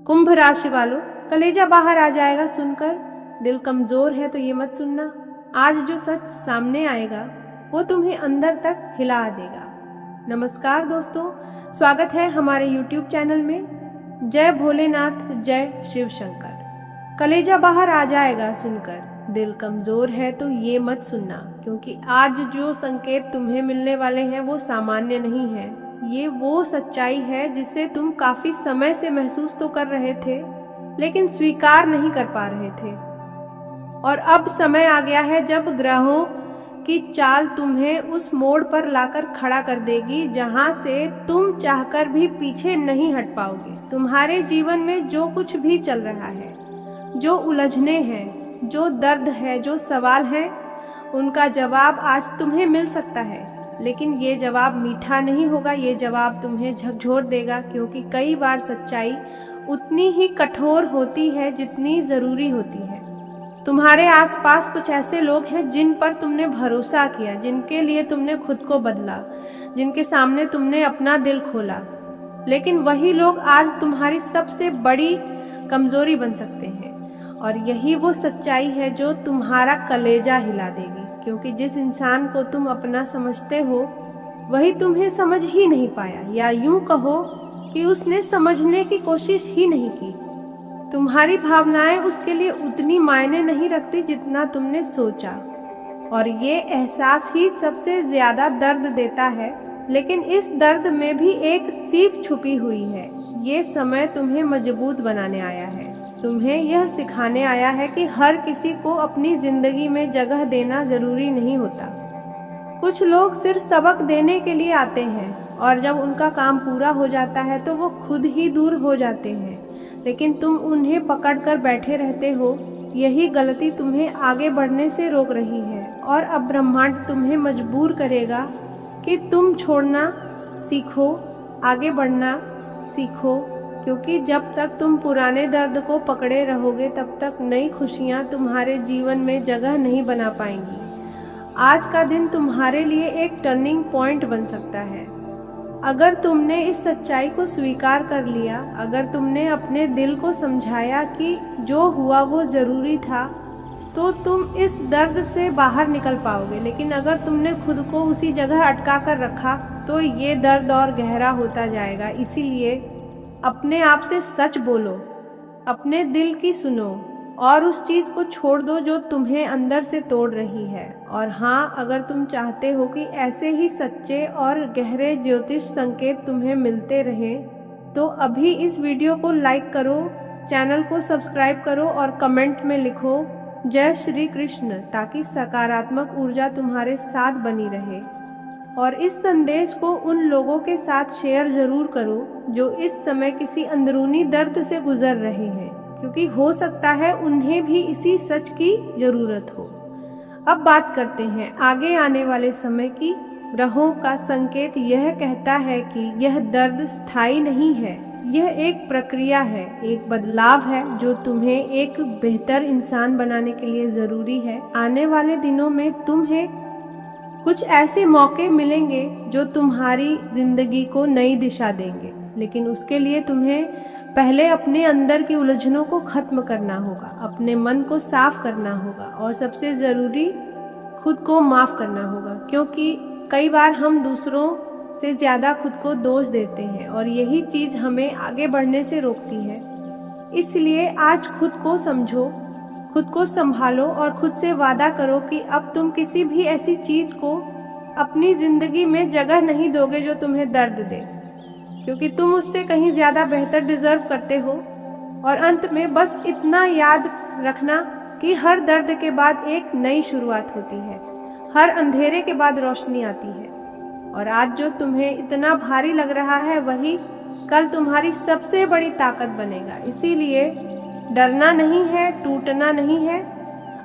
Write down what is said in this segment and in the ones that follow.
कुंभ राशि वालों, कलेजा बाहर आ जाएगा सुनकर। दिल कमजोर है तो ये मत सुनना। आज जो सच सामने आएगा वो तुम्हें अंदर तक हिला देगा। नमस्कार दोस्तों, स्वागत है हमारे YouTube चैनल में। जय भोलेनाथ, जय शिव शंकर। कलेजा बाहर आ जाएगा सुनकर, दिल कमजोर है तो ये मत सुनना, क्योंकि आज जो संकेत तुम्हें मिलने वाले हैं वो सामान्य नहीं है। ये वो सच्चाई है जिसे तुम काफी समय से महसूस तो कर रहे थे, लेकिन स्वीकार नहीं कर पा रहे थे। और अब समय आ गया है जब ग्रहों की चाल तुम्हें उस मोड़ पर लाकर खड़ा कर देगी जहां से तुम चाहकर भी पीछे नहीं हट पाओगे। तुम्हारे जीवन में जो कुछ भी चल रहा है, जो उलझने हैं, जो दर्द है, जो सवाल है, उनका जवाब आज तुम्हें मिल सकता है। लेकिन ये जवाब मीठा नहीं होगा, ये जवाब तुम्हें झकझोर देगा, क्योंकि कई बार सच्चाई उतनी ही कठोर होती है जितनी जरूरी होती है। तुम्हारे आसपास कुछ ऐसे लोग हैं जिन पर तुमने भरोसा किया, जिनके लिए तुमने खुद को बदला, जिनके सामने तुमने अपना दिल खोला, लेकिन वही लोग आज तुम्हारी सबसे बड़ी कमजोरी बन सकते हैं। और यही वो सच्चाई है जो तुम्हारा कलेजा हिला देगी, क्योंकि जिस इंसान को तुम अपना समझते हो वही तुम्हें समझ ही नहीं पाया, या यूं कहो कि उसने समझने की कोशिश ही नहीं की। तुम्हारी भावनाएं उसके लिए उतनी मायने नहीं रखती जितना तुमने सोचा, और ये एहसास ही सबसे ज्यादा दर्द देता है। लेकिन इस दर्द में भी एक सीख छुपी हुई है। ये समय तुम्हें मजबूत बनाने आया है, तुम्हें यह सिखाने आया है कि हर किसी को अपनी जिंदगी में जगह देना जरूरी नहीं होता। कुछ लोग सिर्फ सबक देने के लिए आते हैं, और जब उनका काम पूरा हो जाता है तो वो खुद ही दूर हो जाते हैं, लेकिन तुम उन्हें पकड़कर बैठे रहते हो। यही गलती तुम्हें आगे बढ़ने से रोक रही है, और अब ब्रह्मांड तुम्हें मजबूर करेगा कि तुम छोड़ना सीखो, आगे बढ़ना सीखो, क्योंकि जब तक तुम पुराने दर्द को पकड़े रहोगे तब तक नई खुशियां तुम्हारे जीवन में जगह नहीं बना पाएंगी। आज का दिन तुम्हारे लिए एक टर्निंग पॉइंट बन सकता है। अगर तुमने इस सच्चाई को स्वीकार कर लिया, अगर तुमने अपने दिल को समझाया कि जो हुआ वो जरूरी था, तो तुम इस दर्द से बाहर निकल पाओगे। लेकिन अगर तुमने खुद को उसी जगह अटका कर रखा तो ये दर्द और गहरा होता जाएगा। इसीलिए अपने आप से सच बोलो, अपने दिल की सुनो, और उस चीज को छोड़ दो जो तुम्हें अंदर से तोड़ रही है। और हाँ, अगर तुम चाहते हो कि ऐसे ही सच्चे और गहरे ज्योतिष संकेत तुम्हें मिलते रहें, तो अभी इस वीडियो को लाइक करो, चैनल को सब्सक्राइब करो और कमेंट में लिखो जय श्री कृष्ण, ताकि सकारात्मक ऊर्जा तुम्हारे साथ बनी रहे। और इस संदेश को उन लोगों के साथ शेयर जरूर करो जो इस समय किसी अंदरूनी दर्द से गुजर रहे हैं, क्योंकि हो सकता है उन्हें भी इसी सच की जरूरत हो। अब बात करते हैं आगे आने वाले समय की। ग्रहों का संकेत यह कहता है कि यह दर्द स्थायी नहीं है, यह एक प्रक्रिया है, एक बदलाव है जो तुम्हें एक बेहतर इंसान बनाने के लिए जरूरी है। आने वाले दिनों में तुम्हें कुछ ऐसे मौके मिलेंगे जो तुम्हारी जिंदगी को नई दिशा देंगे, लेकिन उसके लिए तुम्हें पहले अपने अंदर की उलझनों को खत्म करना होगा, अपने मन को साफ करना होगा, और सबसे जरूरी खुद को माफ करना होगा, क्योंकि कई बार हम दूसरों से ज्यादा खुद को दोष देते हैं और यही चीज हमें आगे बढ़ने से रोकती है। इसलिए आज खुद को समझो, खुद को संभालो और खुद से वादा करो कि अब तुम किसी भी ऐसी चीज को अपनी जिंदगी में जगह नहीं दोगे जो तुम्हें दर्द दे, क्योंकि तुम उससे कहीं ज्यादा बेहतर डिजर्व करते हो। और अंत में बस इतना याद रखना कि हर दर्द के बाद एक नई शुरुआत होती है, हर अंधेरे के बाद रोशनी आती है। और आज जो तुम्हें इतना भारी लग रहा है वही कल तुम्हारी सबसे बड़ी ताकत बनेगा। इसीलिए डरना नहीं है, टूटना नहीं है,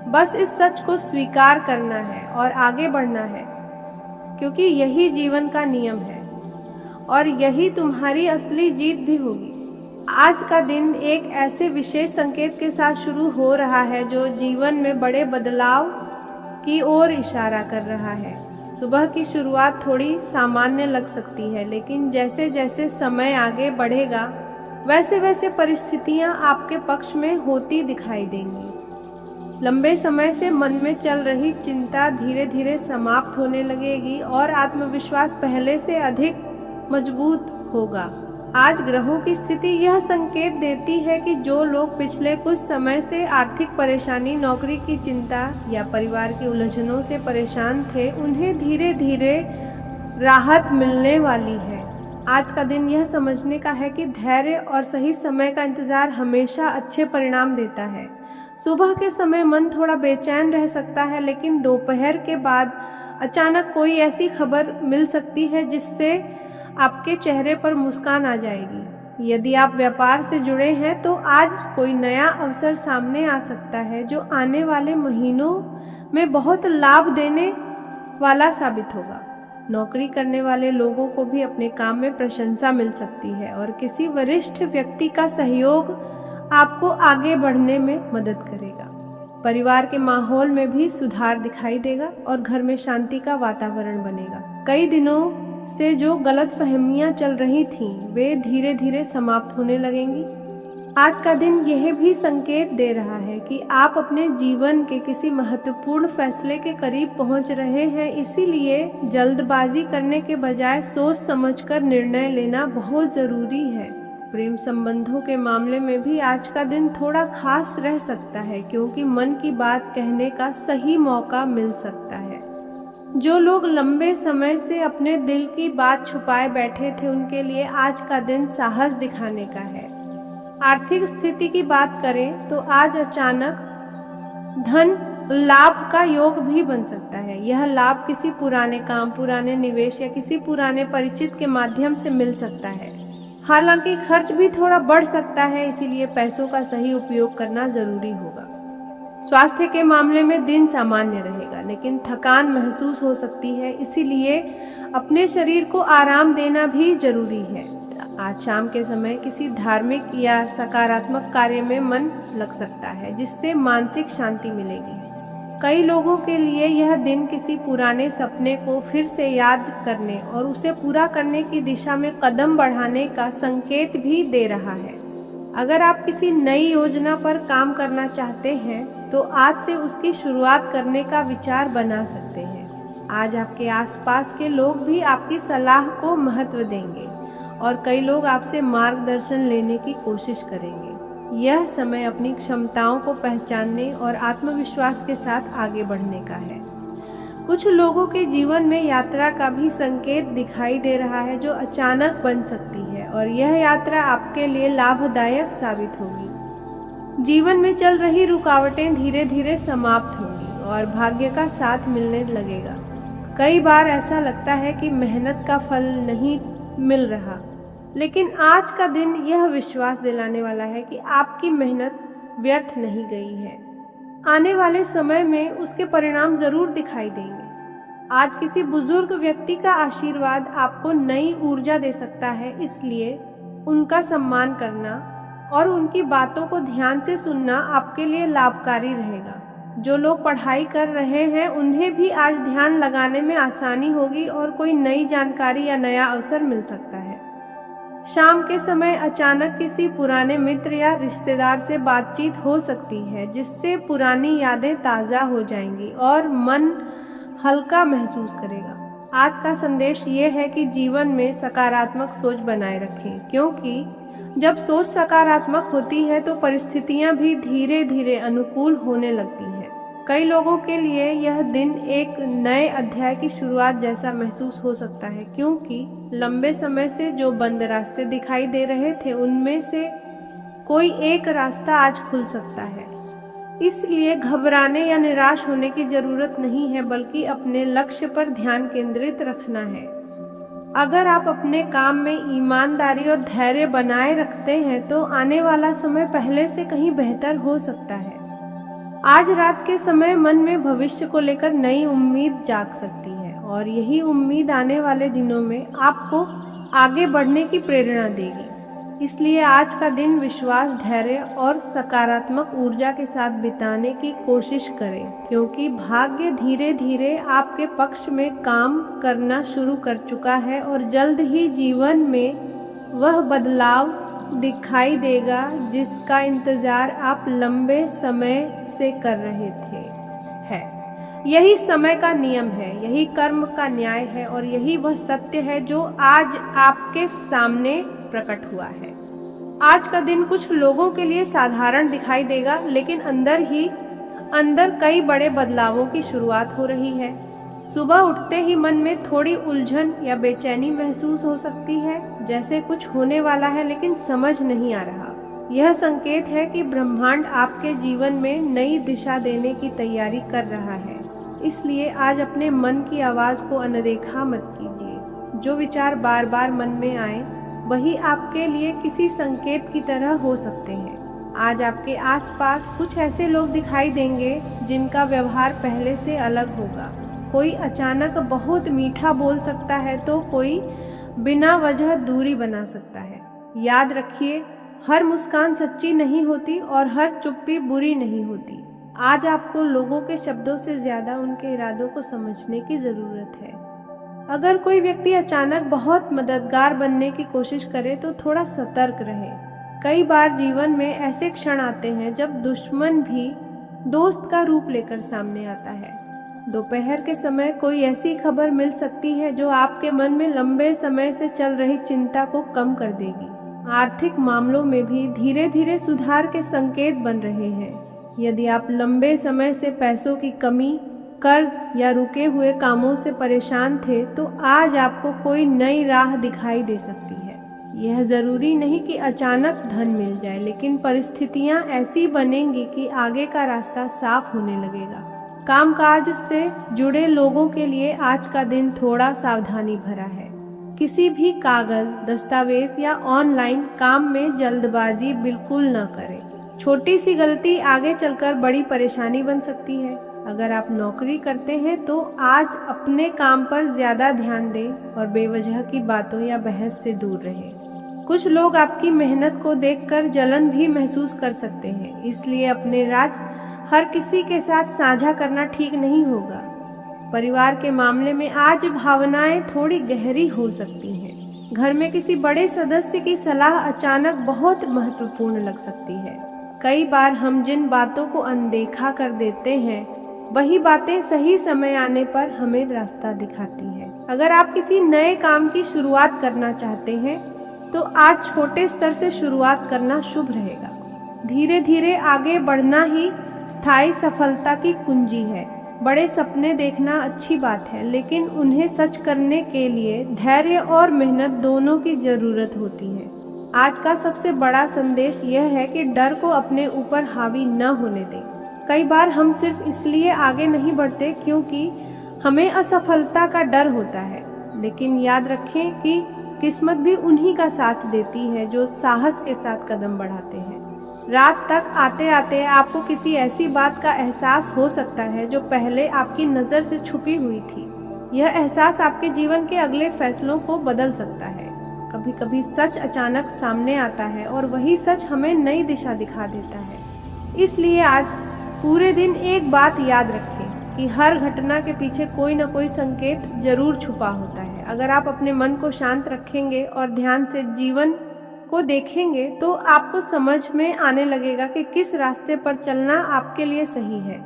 बस इस सच को स्वीकार करना है और आगे बढ़ना है, क्योंकि यही जीवन का नियम है और यही तुम्हारी असली जीत भी होगी। आज का दिन एक ऐसे विशेष संकेत के साथ शुरू हो रहा है जो जीवन में बड़े बदलाव की ओर इशारा कर रहा है। सुबह की शुरुआत थोड़ी सामान्य लग सकती है, लेकिन जैसे जैसे समय आगे बढ़ेगा वैसे वैसे परिस्थितियां आपके पक्ष में होती दिखाई देंगी। लंबे समय से मन में चल रही चिंता धीरे धीरे समाप्त होने लगेगी और आत्मविश्वास पहले से अधिक मजबूत होगा। आज ग्रहों की स्थिति यह संकेत देती है कि जो लोग पिछले कुछ समय से आर्थिक परेशानी, नौकरी की चिंता या परिवार की उलझनों से परेशान थे, उन्हें धीरे धीरे राहत मिलने वाली है। आज का दिन यह समझने का है कि धैर्य और सही समय का इंतजार हमेशा अच्छे परिणाम देता है। सुबह के समय मन थोड़ा बेचैन रह सकता है, लेकिन दोपहर के बाद अचानक कोई ऐसी खबर मिल सकती है जिससे आपके चेहरे पर मुस्कान आ जाएगी। यदि आप व्यापार से जुड़े हैं तो आज कोई नया अवसर सामने आ सकता है जो आने वाले महीनों में बहुत लाभ देने वाला साबित होगा। नौकरी करने वाले लोगों को भी अपने काम में प्रशंसा मिल सकती है और किसी वरिष्ठ व्यक्ति का सहयोग आपको आगे बढ़ने में मदद करेगा। परिवार के माहौल में भी सुधार दिखाई देगा और घर में शांति का वातावरण बनेगा। कई दिनों से जो गलतफहमियां चल रही थीं, वे धीरे धीरे समाप्त होने लगेंगी। आज का दिन यह भी संकेत दे रहा है कि आप अपने जीवन के किसी महत्वपूर्ण फैसले के करीब पहुंच रहे हैं, इसीलिए जल्दबाजी करने के बजाय सोच समझकर निर्णय लेना बहुत जरूरी है। प्रेम संबंधों के मामले में भी आज का दिन थोड़ा खास रह सकता है, क्योंकि मन की बात कहने का सही मौका मिल सकता है। जो लोग लंबे समय से अपने दिल की बात छुपाए बैठे थे, उनके लिए आज का दिन साहस दिखाने का है। आर्थिक स्थिति की बात करें तो आज अचानक धन लाभ का योग भी बन सकता है। यह लाभ किसी पुराने काम, पुराने निवेश या किसी पुराने परिचित के माध्यम से मिल सकता है। हालांकि खर्च भी थोड़ा बढ़ सकता है, इसीलिए पैसों का सही उपयोग करना जरूरी होगा। स्वास्थ्य के मामले में दिन सामान्य रहेगा, लेकिन थकान महसूस हो सकती है, इसीलिए अपने शरीर को आराम देना भी जरूरी है। आज शाम के समय किसी धार्मिक या सकारात्मक कार्य में मन लग सकता है, जिससे मानसिक शांति मिलेगी। कई लोगों के लिए यह दिन किसी पुराने सपने को फिर से याद करने और उसे पूरा करने की दिशा में कदम बढ़ाने का संकेत भी दे रहा है। अगर आप किसी नई योजना पर काम करना चाहते हैं तो आज से उसकी शुरुआत करने का विचार बना सकते हैं। आज आपके आसपास के लोग भी आपकी सलाह को महत्व देंगे और कई लोग आपसे मार्गदर्शन लेने की कोशिश करेंगे। यह समय अपनी क्षमताओं को पहचानने और आत्मविश्वास के साथ आगे बढ़ने का है। कुछ लोगों के जीवन में यात्रा का भी संकेत दिखाई दे रहा है, जो अचानक बन सकती है और यह यात्रा आपके लिए लाभदायक साबित होगी। जीवन में चल रही रुकावटें धीरे धीरे समाप्त होंगी और भाग्य का साथ मिलने लगेगा। कई बार ऐसा लगता है कि मेहनत का फल नहीं मिल रहा, लेकिन आज का दिन यह विश्वास दिलाने वाला है कि आपकी मेहनत व्यर्थ नहीं गई है। आने वाले समय में उसके परिणाम जरूर दिखाई देंगे। आज किसी बुजुर्ग व्यक्ति का आशीर्वाद आपको नई ऊर्जा दे सकता है, इसलिए उनका सम्मान करना और उनकी बातों को ध्यान से सुनना आपके लिए लाभकारी रहेगा। जो लोग पढ़ाई कर रहे हैं उन्हें भी आज ध्यान लगाने में आसानी होगी और कोई नई जानकारी या नया अवसर मिल सकता है। शाम के समय अचानक किसी पुराने मित्र या रिश्तेदार से बातचीत हो सकती है, जिससे पुरानी यादें ताज़ा हो जाएंगी और मन हल्का महसूस करेगा। आज का संदेश ये है कि जीवन में सकारात्मक सोच बनाए रखें, क्योंकि जब सोच सकारात्मक होती है तो परिस्थितियां भी धीरे धीरे अनुकूल होने लगती हैं। कई लोगों के लिए यह दिन एक नए अध्याय की शुरुआत जैसा महसूस हो सकता है, क्योंकि लंबे समय से जो बंद रास्ते दिखाई दे रहे थे उनमें से कोई एक रास्ता आज खुल सकता है। इसलिए घबराने या निराश होने की जरूरत नहीं है, बल्कि अपने लक्ष्य पर ध्यान केंद्रित रखना है। अगर आप अपने काम में ईमानदारी और धैर्य बनाए रखते हैं तो आने वाला समय पहले से कहीं बेहतर हो सकता है। आज रात के समय मन में भविष्य को लेकर नई उम्मीद जाग सकती है और यही उम्मीद आने वाले दिनों में आपको आगे बढ़ने की प्रेरणा देगी। इसलिए आज का दिन विश्वास, धैर्य और सकारात्मक ऊर्जा के साथ बिताने की कोशिश करें, क्योंकि भाग्य धीरे धीरे आपके पक्ष में काम करना शुरू कर चुका है और जल्द ही जीवन में वह बदलाव दिखाई देगा जिसका इंतजार आप लंबे समय से कर रहे थे। है यही समय का नियम है, यही कर्म का न्याय है और यही वह सत्य है जो आज आपके सामने प्रकट हुआ है। आज का दिन कुछ लोगों के लिए साधारण दिखाई देगा, लेकिन अंदर कई बड़े बदलावों की शुरुआत हो रही है। सुबह उठते ही मन में थोड़ी उलझन या बेचैनी महसूस हो सकती है, जैसे कुछ होने वाला है लेकिन समझ नहीं आ रहा। यह संकेत है कि ब्रह्मांड आपके जीवन में नई दिशा देने की तैयारी कर रहा है। इसलिए आज अपने मन की आवाज़ को अनदेखा मत कीजिए। जो विचार बार बार मन में आए वही आपके लिए किसी संकेत की तरह हो सकते हैं। आज आपके आसपास कुछ ऐसे लोग दिखाई देंगे जिनका व्यवहार पहले से अलग होगा। कोई अचानक बहुत मीठा बोल सकता है तो कोई बिना वजह दूरी बना सकता है। याद रखिए, हर मुस्कान सच्ची नहीं होती और हर चुप्पी बुरी नहीं होती। आज आपको लोगों के शब्दों से ज्यादा उनके इरादों को समझने की जरूरत है। अगर कोई व्यक्ति अचानक बहुत मददगार बनने की कोशिश करे तो थोड़ा सतर्क रहे। कई बार जीवन में ऐसे क्षण आते हैं जब दुश्मन भी दोस्त का रूप लेकर सामने आता है। दोपहर के समय कोई ऐसी खबर मिल सकती है जो आपके मन में लंबे समय से चल रही चिंता को कम कर देगी। आर्थिक मामलों में भी धीरे धीरे सुधार के संकेत बन रहे हैं। यदि आप लंबे समय से पैसों की कमी, कर्ज या रुके हुए कामों से परेशान थे तो आज आपको कोई नई राह दिखाई दे सकती है। यह जरूरी नहीं कि अचानक धन मिल जाए, लेकिन परिस्थितियां ऐसी बनेंगी कि आगे का रास्ता साफ होने लगेगा। कामकाज से जुड़े लोगों के लिए आज का दिन थोड़ा सावधानी भरा है। किसी भी कागज, दस्तावेज या ऑनलाइन काम में जल्दबाजी बिल्कुल न करें। छोटी सी गलती आगे चलकर बड़ी परेशानी बन सकती है। अगर आप नौकरी करते हैं तो आज अपने काम पर ज्यादा ध्यान दें और बेवजह की बातों या बहस से दूर रहें। कुछ लोग आपकी मेहनत को देखकर जलन भी महसूस कर सकते हैं, इसलिए अपने राज हर किसी के साथ साझा करना ठीक नहीं होगा। परिवार के मामले में आज भावनाएं थोड़ी गहरी हो सकती हैं। घर में किसी बड़े सदस्य की सलाह अचानक बहुत महत्वपूर्ण लग सकती है। कई बार हम जिन बातों को अनदेखा कर देते हैं वही बातें सही समय आने पर हमें रास्ता दिखाती है। अगर आप किसी नए काम की शुरुआत करना चाहते हैं तो आज छोटे स्तर से शुरुआत करना शुभ रहेगा। धीरे धीरे आगे बढ़ना ही स्थायी सफलता की कुंजी है। बड़े सपने देखना अच्छी बात है, लेकिन उन्हें सच करने के लिए धैर्य और मेहनत दोनों की जरूरत होती है। आज का सबसे बड़ा संदेश यह है कि डर को अपने ऊपर हावी न होने दें। कई बार हम सिर्फ इसलिए आगे नहीं बढ़ते क्योंकि हमें असफलता का डर होता है, लेकिन याद रखें कि किस्मत भी उन्हीं का साथ देती है जो साहस के साथ कदम बढ़ाते हैं। रात तक आते आते आपको किसी ऐसी बात का एहसास हो सकता है जो पहले आपकी नज़र से छुपी हुई थी। यह एहसास आपके जीवन के अगले फैसलों को बदल सकता है। कभी कभी सच अचानक सामने आता है और वही सच हमें नई दिशा दिखा देता है। इसलिए आज पूरे दिन एक बात याद रखें कि हर घटना के पीछे कोई न कोई संकेत जरूर छुपा होता है। अगर आप अपने मन को शांत रखेंगे और ध्यान से जीवन को देखेंगे तो आपको समझ में आने लगेगा कि किस रास्ते पर चलना आपके लिए सही है।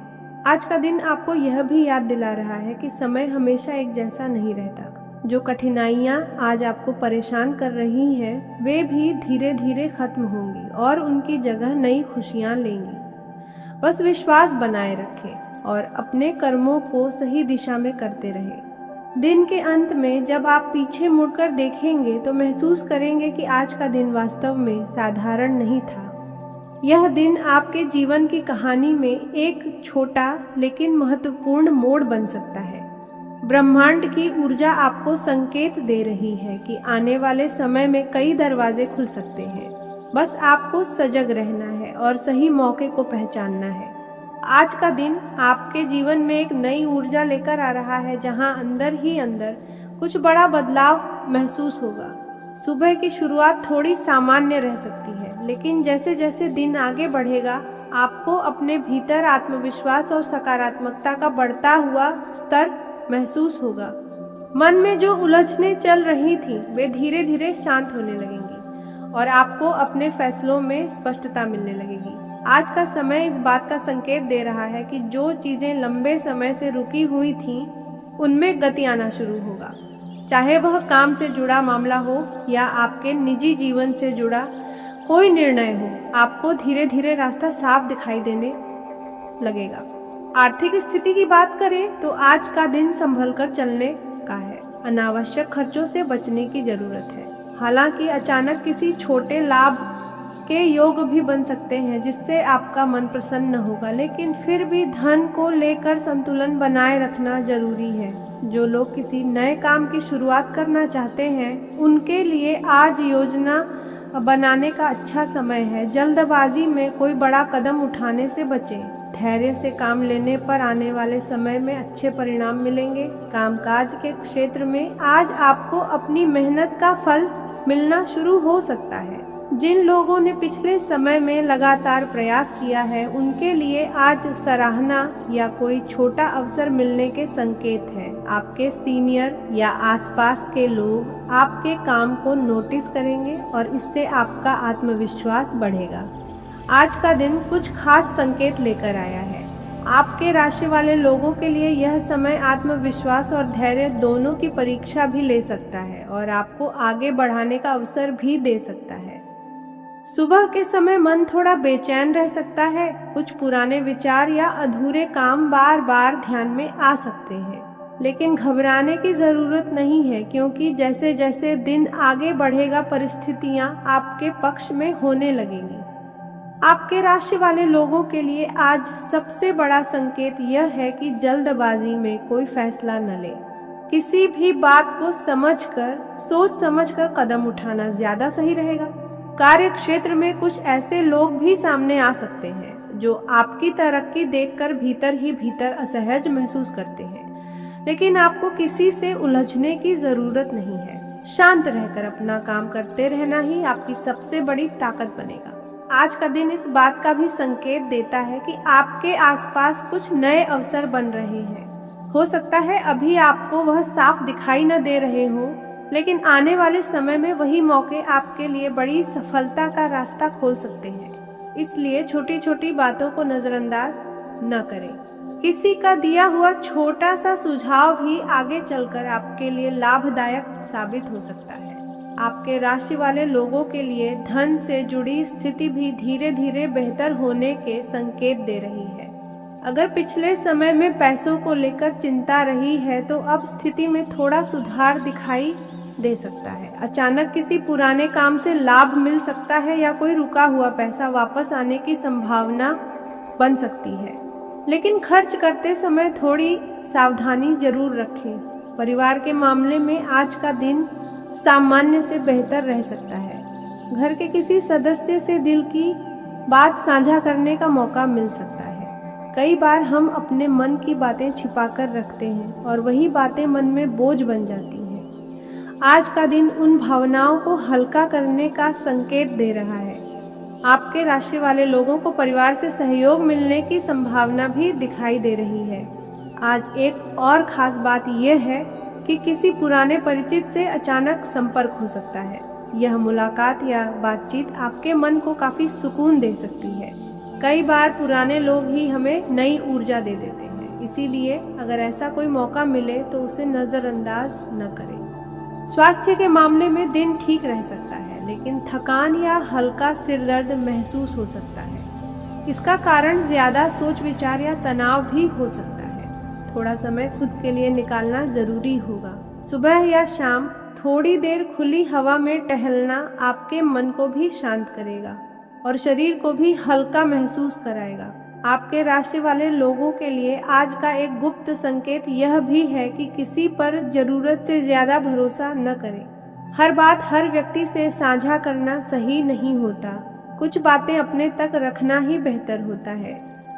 आज का दिन आपको यह भी याद दिला रहा है कि समय हमेशा एक जैसा नहीं रहता। जो कठिनाइयाँ आज आपको परेशान कर रही हैं वे भी धीरे धीरे खत्म होंगी और उनकी जगह नई खुशियाँ लेंगी। बस विश्वास बनाए रखें और अपने कर्मों को सही दिशा में करते रहें। दिन के अंत में जब आप पीछे मुड़कर देखेंगे तो महसूस करेंगे कि आज का दिन वास्तव में साधारण नहीं था। यह दिन आपके जीवन की कहानी में एक छोटा लेकिन महत्वपूर्ण मोड़ बन सकता है। ब्रह्मांड की ऊर्जा आपको संकेत दे रही है कि आने वाले समय में कई दरवाजे खुल सकते हैं। बस आपको सजग रहना है और सही मौके को पहचानना है। आज का दिन आपके जीवन में एक नई ऊर्जा लेकर आ रहा है, जहां अंदर ही अंदर कुछ बड़ा बदलाव महसूस होगा। सुबह की शुरुआत थोड़ी सामान्य रह सकती है, लेकिन जैसे जैसे दिन आगे बढ़ेगा आपको अपने भीतर आत्मविश्वास और सकारात्मकता का बढ़ता हुआ स्तर महसूस होगा। मन में जो उलझनें चल रही थी वे धीरे धीरे शांत होने लगेंगी और आपको अपने फैसलों में स्पष्टता मिलने लगेगी। आज का समय इस बात का संकेत दे रहा है कि जो चीजें लंबे समय से रुकी हुई थीं, उनमें गति आना शुरू होगा। चाहे वह काम से जुड़ा मामला हो या आपके निजी जीवन से जुड़ा कोई निर्णय हो, आपको धीरे धीरे रास्ता साफ दिखाई देने लगेगा। आर्थिक स्थिति की बात करें तो आज का दिन संभल कर चलने का है। अनावश्यक खर्चों से बचने की जरूरत है। हालांकि अचानक किसी छोटे लाभ के योग भी बन सकते हैं जिससे आपका मन प्रसन्न होगा, लेकिन फिर भी धन को लेकर संतुलन बनाए रखना जरूरी है। जो लोग किसी नए काम की शुरुआत करना चाहते हैं, उनके लिए आज योजना बनाने का अच्छा समय है। जल्दबाजी में कोई बड़ा कदम उठाने से बचें। धैर्य से काम लेने पर आने वाले समय में अच्छे परिणाम मिलेंगे। कामकाज के क्षेत्र में आज आपको अपनी मेहनत का फल मिलना शुरू हो सकता है। जिन लोगों ने पिछले समय में लगातार प्रयास किया है, उनके लिए आज सराहना या कोई छोटा अवसर मिलने के संकेत हैं। आपके सीनियर या आसपास के लोग आपके काम को नोटिस करेंगे और इससे आपका आत्मविश्वास बढ़ेगा। आज का दिन कुछ खास संकेत लेकर आया है। आपके राशि वाले लोगों के लिए यह समय आत्मविश्वास और धैर्य दोनों की परीक्षा भी ले सकता है और आपको आगे बढ़ाने का अवसर भी दे सकता है। सुबह के समय मन थोड़ा बेचैन रह सकता है। कुछ पुराने विचार या अधूरे काम बार बार ध्यान में आ सकते हैं, लेकिन घबराने की जरूरत नहीं है, क्योंकि जैसे जैसे दिन आगे बढ़ेगा परिस्थितियां आपके पक्ष में होने लगेंगी। आपके राशि वाले लोगों के लिए आज सबसे बड़ा संकेत यह है कि जल्दबाजी में कोई फैसला न लें। किसी भी बात को सोच समझकर कदम उठाना ज्यादा सही रहेगा। कार्य क्षेत्र में कुछ ऐसे लोग भी सामने आ सकते हैं जो आपकी तरक्की देखकर भीतर ही भीतर असहज महसूस करते हैं, लेकिन आपको किसी से उलझने की जरूरत नहीं है। शांत रहकर अपना काम करते रहना ही आपकी सबसे बड़ी ताकत बनेगा। आज का दिन इस बात का भी संकेत देता है कि आपके आसपास कुछ नए अवसर बन रहे हैं। हो सकता है अभी आपको वह साफ दिखाई न दे रहे हो, लेकिन आने वाले समय में वही मौके आपके लिए बड़ी सफलता का रास्ता खोल सकते हैं। इसलिए छोटी छोटी बातों को नजरअंदाज न करें। किसी का दिया हुआ छोटा सा सुझाव भी आगे चलकर आपके लिए लाभदायक साबित हो सकता है। आपके राशि वाले लोगों के लिए धन से जुड़ी स्थिति भी धीरे धीरे बेहतर होने के संकेत दे रही है। अगर पिछले समय में पैसों को लेकर चिंता रही है, तो अब स्थिति में थोड़ा सुधार दिखाई दे सकता है। अचानक किसी पुराने काम से लाभ मिल सकता है या कोई रुका हुआ पैसा वापस आने की संभावना बन सकती है, लेकिन खर्च करते समय थोड़ी सावधानी जरूर रखें। परिवार के मामले में आज का दिन सामान्य से बेहतर रह सकता है। घर के किसी सदस्य से दिल की बात साझा करने का मौका मिल सकता है। कई बार हम अपने मन की बातें छिपाकर रखते हैं और वही बातें मन में बोझ बन जाती हैं। आज का दिन उन भावनाओं को हल्का करने का संकेत दे रहा है। आपके राशि वाले लोगों को परिवार से सहयोग मिलने की संभावना भी दिखाई दे रही है। आज एक और खास बात यह है कि किसी पुराने परिचित से अचानक संपर्क हो सकता है। यह मुलाकात या बातचीत आपके मन को काफी सुकून दे सकती है। कई बार पुराने लोग ही हमें नई ऊर्जा दे देते हैं, इसीलिए अगर ऐसा कोई मौका मिले तो उसे नजरअंदाज न करें। स्वास्थ्य के मामले में दिन ठीक रह सकता है, लेकिन थकान या हल्का सिर दर्द महसूस हो सकता है। इसका कारण ज्यादा सोच विचार या तनाव भी हो सकता है। थोड़ा समय खुद के लिए निकालना जरूरी होगा। सुबह या शाम थोड़ी देर खुली हवा में टहलना आपके मन को भी शांत करेगा और शरीर को भी हल्का महसूस कराएगा। आपके राशि वाले लोगों के लिए आज का एक गुप्त संकेत यह भी है कि किसी पर जरूरत से ज्यादा भरोसा न करें। हर बात हर व्यक्ति से साझा करना सही नहीं होता। कुछ बातें अपने तक रखना ही बेहतर होता है।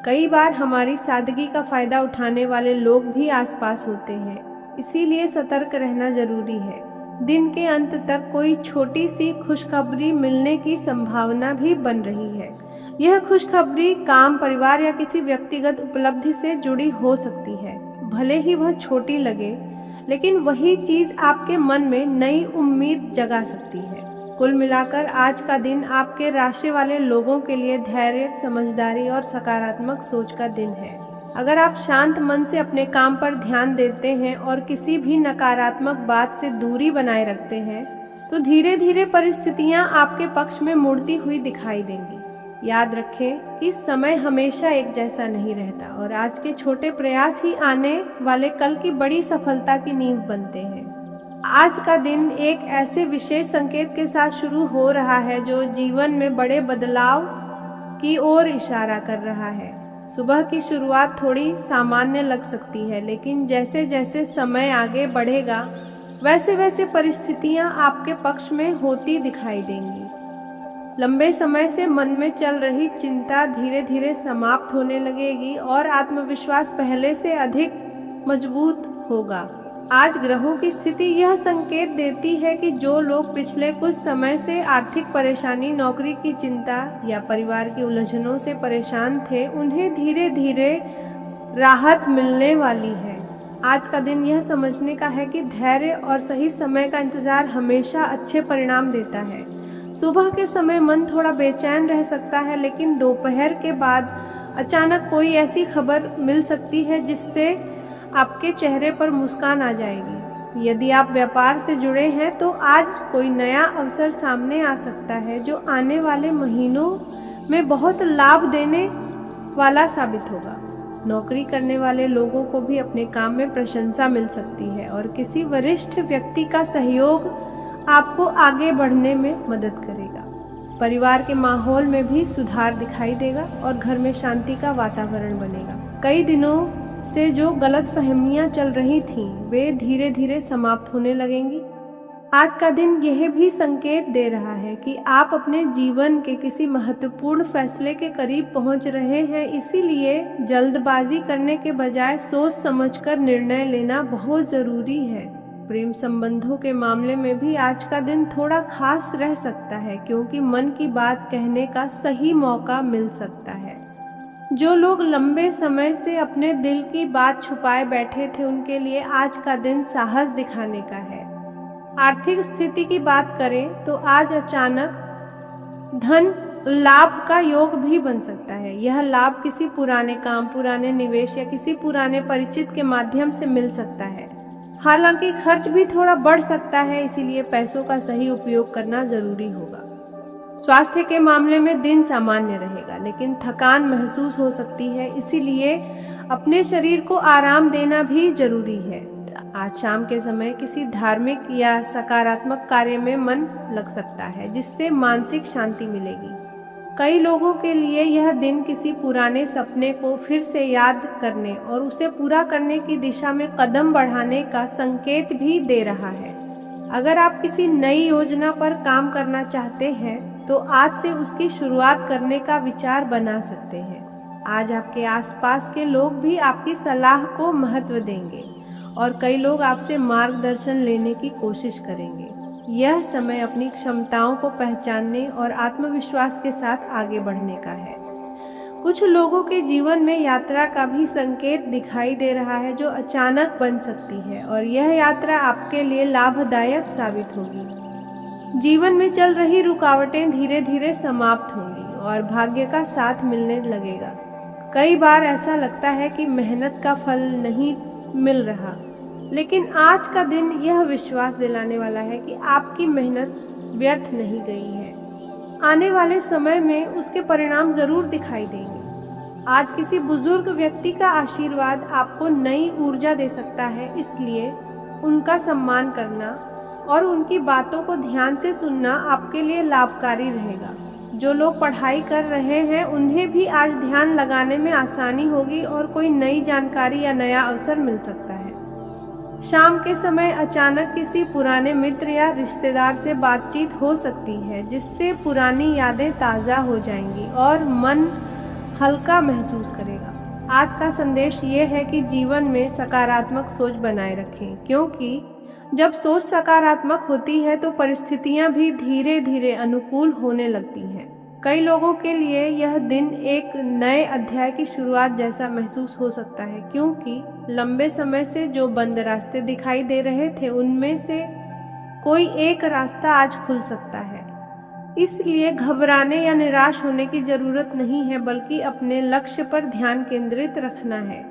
कई बार हमारी सादगी का फायदा उठाने वाले लोग भी आसपास होते हैं, इसीलिए सतर्क रहना जरूरी है। दिन के अंत तक कोई छोटी सी खुशखबरी मिलने की संभावना भी बन रही है। यह खुशखबरी काम, परिवार या किसी व्यक्तिगत उपलब्धि से जुड़ी हो सकती है। भले ही वह छोटी लगे, लेकिन वही चीज आपके मन में नई उम्मीद जगा सकती है। कुल मिलाकर आज का दिन आपके राशि वाले लोगों के लिए धैर्य, समझदारी और सकारात्मक सोच का दिन है। अगर आप शांत मन से अपने काम पर ध्यान देते हैं और किसी भी नकारात्मक बात से दूरी बनाए रखते हैं तो धीरे धीरे परिस्थितियां आपके पक्ष में मुड़ती हुई दिखाई देंगी। याद रखें कि समय हमेशा एक जैसा नहीं रहता और आज के छोटे प्रयास ही आने वाले कल की बड़ी सफलता की नींव बनते हैं। आज का दिन एक ऐसे विशेष संकेत के साथ शुरू हो रहा है जो जीवन में बड़े बदलाव की ओर इशारा कर रहा है। सुबह की शुरुआत थोड़ी सामान्य लग सकती है, लेकिन जैसे जैसे समय आगे बढ़ेगा वैसे वैसे परिस्थितियां आपके पक्ष में होती दिखाई देंगी। लंबे समय से मन में चल रही चिंता धीरे धीरे समाप्त होने लगेगी और आत्मविश्वास पहले से अधिक मजबूत होगा। आज ग्रहों की स्थिति यह संकेत देती है कि जो लोग पिछले कुछ समय से आर्थिक परेशानी, नौकरी की चिंता या परिवार की उलझनों से परेशान थे, उन्हें धीरे धीरे राहत मिलने वाली है। आज का दिन यह समझने का है कि धैर्य और सही समय का इंतजार हमेशा अच्छे परिणाम देता है। सुबह के समय मन थोड़ा बेचैन रह सकता है, लेकिन दोपहर के बाद अचानक कोई ऐसी खबर मिल सकती है जिससे आपके चेहरे पर मुस्कान आ जाएगी। यदि आप व्यापार से जुड़े हैं तो आज कोई नया अवसर सामने आ सकता है जो आने वाले महीनों में बहुत लाभ देने वाला साबित होगा। नौकरी करने वाले लोगों को भी अपने काम में प्रशंसा मिल सकती है और किसी वरिष्ठ व्यक्ति का सहयोग आपको आगे बढ़ने में मदद करेगा। परिवार के माहौल में भी सुधार दिखाई देगा और घर में शांति का वातावरण बनेगा। कई दिनों से जो गलतफहमियां चल रही थीं, वे धीरे धीरे समाप्त होने लगेंगी। आज का दिन यह भी संकेत दे रहा है कि आप अपने जीवन के किसी महत्वपूर्ण फैसले के करीब पहुंच रहे हैं, इसीलिए जल्दबाजी करने के बजाय सोच समझकर निर्णय लेना बहुत जरूरी है। प्रेम संबंधों के मामले में भी आज का दिन थोड़ा खास रह सकता है, क्योंकि मन की बात कहने का सही मौका मिल सकता है। जो लोग लंबे समय से अपने दिल की बात छुपाए बैठे थे, उनके लिए आज का दिन साहस दिखाने का है। आर्थिक स्थिति की बात करें तो आज अचानक धन लाभ का योग भी बन सकता है। यह लाभ किसी पुराने काम, पुराने निवेश या किसी पुराने परिचित के माध्यम से मिल सकता है। हालांकि खर्च भी थोड़ा बढ़ सकता है, इसीलिए पैसों का सही उपयोग करना जरूरी होगा। स्वास्थ्य के मामले में दिन सामान्य रहेगा, लेकिन थकान महसूस हो सकती है, इसीलिए अपने शरीर को आराम देना भी जरूरी है। आज शाम के समय किसी धार्मिक या सकारात्मक कार्य में मन लग सकता है, जिससे मानसिक शांति मिलेगी। कई लोगों के लिए यह दिन किसी पुराने सपने को फिर से याद करने और उसे पूरा करने की दिशा में कदम बढ़ाने का संकेत भी दे रहा है। अगर आप किसी नई योजना पर काम करना चाहते हैं तो आज से उसकी शुरुआत करने का विचार बना सकते हैं। आज आपके आसपास के लोग भी आपकी सलाह को महत्व देंगे और कई लोग आपसे मार्गदर्शन लेने की कोशिश करेंगे। यह समय अपनी क्षमताओं को पहचानने और आत्मविश्वास के साथ आगे बढ़ने का है। कुछ लोगों के जीवन में यात्रा का भी संकेत दिखाई दे रहा है, जो अचानक बन सकती है और यह यात्रा आपके लिए लाभदायक साबित होगी। जीवन में चल रही रुकावटें धीरे धीरे समाप्त होंगी और भाग्य का साथ मिलने लगेगा। कई बार ऐसा लगता है कि मेहनत का फल नहीं मिल रहा, लेकिन आज का दिन यह विश्वास दिलाने वाला है कि आपकी मेहनत व्यर्थ नहीं गई है। आने वाले समय में उसके परिणाम जरूर दिखाई देंगे। आज किसी बुजुर्ग व्यक्ति का आशीर्वाद आपको नई ऊर्जा दे सकता है, इसलिए उनका सम्मान करना और उनकी बातों को ध्यान से सुनना आपके लिए लाभकारी रहेगा। जो लोग पढ़ाई कर रहे हैं उन्हें भी आज ध्यान लगाने में आसानी होगी और कोई नई जानकारी या नया अवसर मिल सकता है। शाम के समय अचानक किसी पुराने मित्र या रिश्तेदार से बातचीत हो सकती है, जिससे पुरानी यादें ताज़ा हो जाएंगी और मन हल्का महसूस करेगा। आज का संदेश ये है कि जीवन में सकारात्मक सोच बनाए रखें, क्योंकि जब सोच सकारात्मक होती है तो परिस्थितियां भी धीरे धीरे अनुकूल होने लगती हैं। कई लोगों के लिए यह दिन एक नए अध्याय की शुरुआत जैसा महसूस हो सकता है, क्योंकि लंबे समय से जो बंद रास्ते दिखाई दे रहे थे उनमें से कोई एक रास्ता आज खुल सकता है। इसलिए घबराने या निराश होने की जरूरत नहीं है, बल्कि अपने लक्ष्य पर ध्यान केंद्रित रखना है।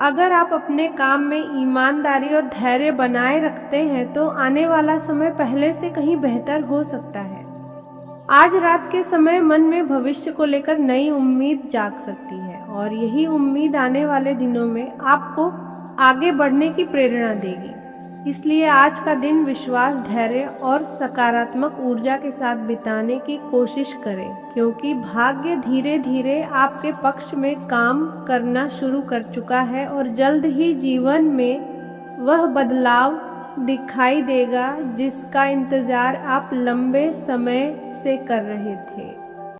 अगर आप अपने काम में ईमानदारी और धैर्य बनाए रखते हैं तो आने वाला समय पहले से कहीं बेहतर हो सकता है। आज रात के समय मन में भविष्य को लेकर नई उम्मीद जाग सकती है और यही उम्मीद आने वाले दिनों में आपको आगे बढ़ने की प्रेरणा देगी। इसलिए आज का दिन विश्वास, धैर्य और सकारात्मक ऊर्जा के साथ बिताने की कोशिश करें, क्योंकि भाग्य धीरे धीरे आपके पक्ष में काम करना शुरू कर चुका है और जल्द ही जीवन में वह बदलाव दिखाई देगा जिसका इंतजार आप लंबे समय से कर रहे थे।